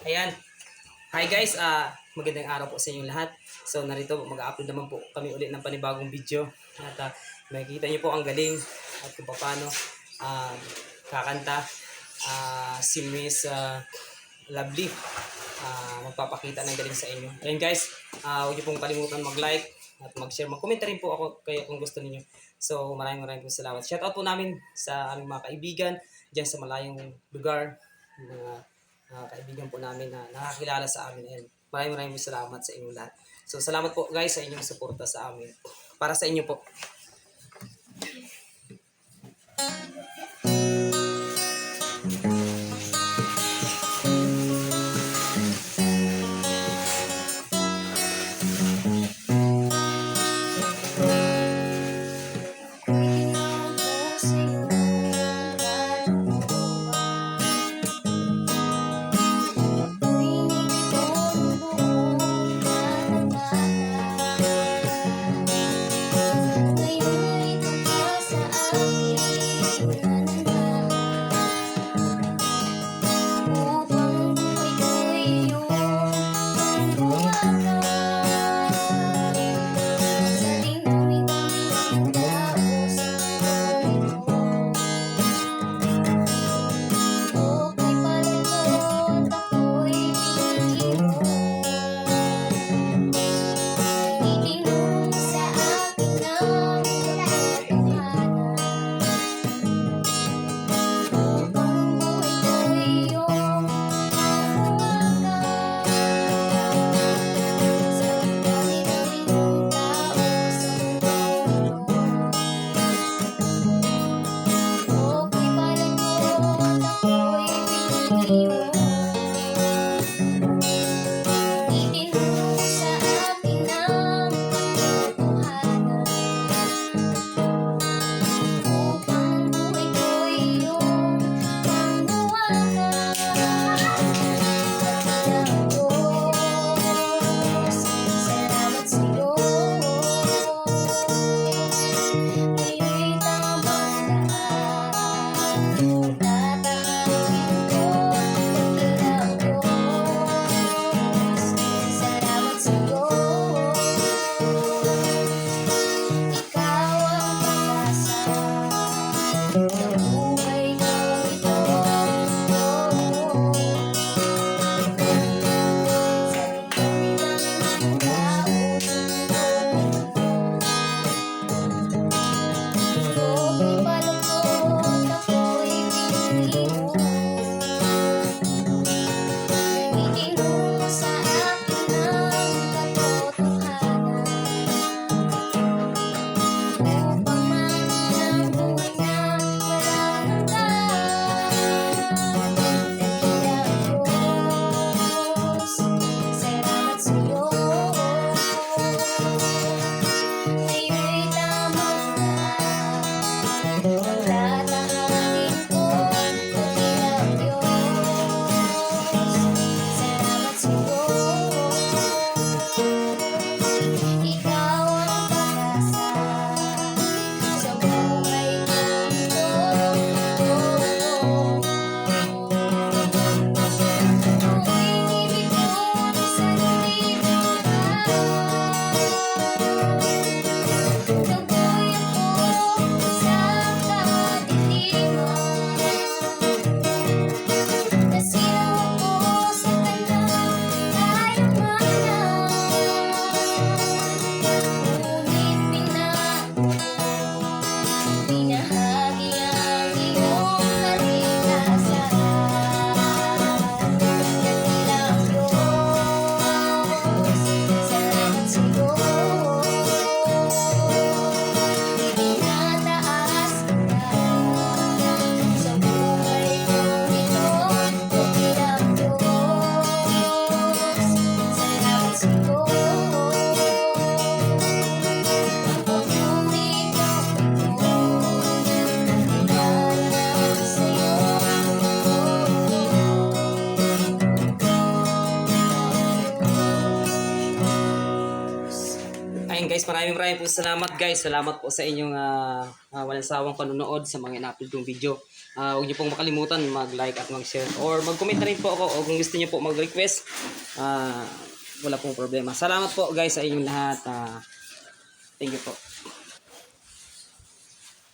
Ayan. Hi guys, magandang araw po sa inyong lahat. So narito mag-upload naman po kami ulit ng panibagong video. At makikita niyo po ang galing at kung paano kakanta si Miss Lovely. Magpapakita ng galing sa inyo. Ayan guys, huwag niyo pong kalimutan mag-like at mag-share. Mag-comment rin po ako kayo kung gusto niyo. So maraming po salamat. Shoutout po namin sa aming mga kaibigan diyan sa malayong lugar. Kaibigan po namin na nakakilala sa amin, and maraming salamat sa inyong lahat. So salamat po guys sa inyong suporta sa amin. Para sa inyo po. maraming po salamat guys. Salamat po sa inyong walang sawang panonood sa mga in-upload kong video. Huwag niyo pong makalimutan mag-like at mag-share or mag-comment na rin po ako o kung gusto niyo po mag-request. Wala pong problema. Salamat po guys sa inyong lahat. Thank you po.